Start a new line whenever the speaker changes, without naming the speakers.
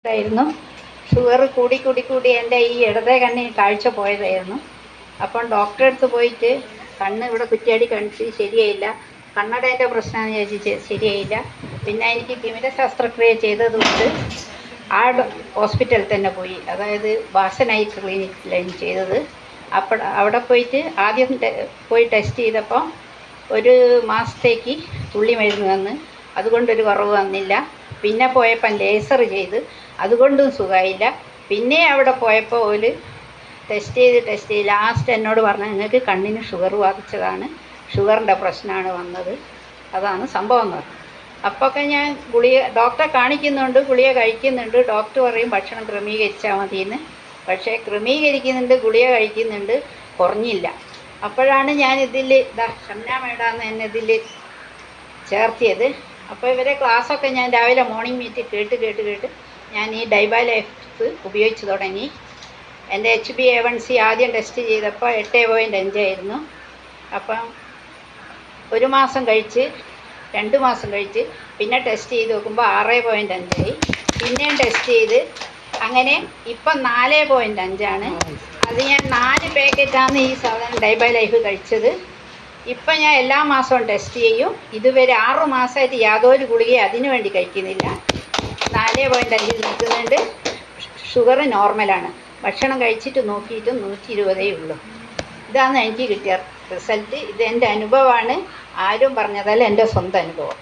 ായിരുന്നു. Sugar കൂടി കൂടി കൂടി എൻ്റെ ഈ ഇടതേ കണ്ണിൽ കാഴ്ച പോയതായിരുന്നു. അപ്പം ഡോക്ടറെ അടുത്ത് പോയിട്ട് കണ്ണ് ഇവിടെ കുറ്റിയാടി കാണിച്ച് ശരിയായില്ല. കണ്ണടേൻ്റെ പ്രശ്നമാണെന്ന് ചോദിച്ച് ശരിയായില്ല. പിന്നെ എനിക്ക് തിമിര ശസ്ത്രക്രിയ ചെയ്തതുകൊണ്ട് ആ ഹോസ്പിറ്റലിൽ തന്നെ പോയി. അതായത് ബാസനായി ക്ലിനിക്കിലാണ് ചെയ്തത്. അപ്പോൾ അവിടെ പോയിട്ട് ആദ്യം പോയി ടെസ്റ്റ് ചെയ്തപ്പോൾ 1 മാസത്തേക്ക് തുള്ളി മരുന്ന് വന്ന് അതുകൊണ്ടൊരു കുറവ് വന്നില്ല. പിന്നെ പോയപ്പം ലേസർ ചെയ്ത് അതുകൊണ്ടും സുഖമായില്ല. പിന്നെ അവിടെ പോയപ്പോൾ ഒരു ടെസ്റ്റ് ചെയ്ത് ലാസ്റ്റ് എന്നോട് പറഞ്ഞു, നിങ്ങൾക്ക് കണ്ണിന് ഷുഗർ ബാധിച്ചതാണ്, ഷുഗറിൻ്റെ പ്രശ്നമാണ് വന്നത്, അതാണ് സംഭവം എന്ന് പറഞ്ഞു. അപ്പോഴൊക്കെ ഞാൻ ഡോക്ടറെ കാണിക്കുന്നുണ്ട്, ഗുളിക കഴിക്കുന്നുണ്ട്. ഡോക്ടർ പറയും ഭക്ഷണം ക്രമീകരിച്ചാൽ മതിയെന്ന്. പക്ഷേ ക്രമീകരിക്കുന്നുണ്ട്, ഗുളിക കഴിക്കുന്നുണ്ട്, കുറഞ്ഞില്ല. അപ്പോഴാണ് ഞാൻ ഇതിൽ ഷംന മേഡാന്ന് എന്നെ ഇതിൽ ചേർത്തിയത്. അപ്പോൾ ഇവരെ ക്ലാസ്സൊക്കെ ഞാൻ രാവിലെ മോർണിംഗ് മീറ്റ് കേട്ട് ഞാൻ ഈ ഡൈബ ലൈഫ് ഉപയോഗിച്ച് തുടങ്ങി. എൻ്റെ HbA1c ആദ്യം ടെസ്റ്റ് ചെയ്തപ്പോൾ 8.5 ആയിരുന്നു. അപ്പം 1 മാസം കഴിച്ച് 2 മാസം കഴിച്ച് പിന്നെ ടെസ്റ്റ് ചെയ്ത് നോക്കുമ്പോൾ 6.5 ആയി. പിന്നെയും ടെസ്റ്റ് ചെയ്ത് അങ്ങനെ ഇപ്പം 4.5 ആണ്. അത് ഞാൻ 4 പാക്കറ്റാണ് ഈ സാധനം ഡൈബ ലൈഫ് കഴിച്ചത്. ഇപ്പം ഞാൻ എല്ലാ മാസവും ടെസ്റ്റ് ചെയ്യും. ഇതുവരെ 6 മാസമായിട്ട് യാതൊരു ഗുളികയും അതിനു വേണ്ടി കഴിക്കുന്നില്ല. 4.5 നിൽക്കുന്നുണ്ട്. ഷുഗർ നോർമലാണ്. ഭക്ഷണം കഴിച്ചിട്ട് നോക്കിയിട്ട് 120 ഉള്ളൂ. ഇതാണ് എനിക്ക് കിട്ടിയ റിസൾട്ട്. ഇതെൻ്റെ അനുഭവമാണ്, ആരും പറഞ്ഞതല്ല, എൻ്റെ സ്വന്തം അനുഭവം.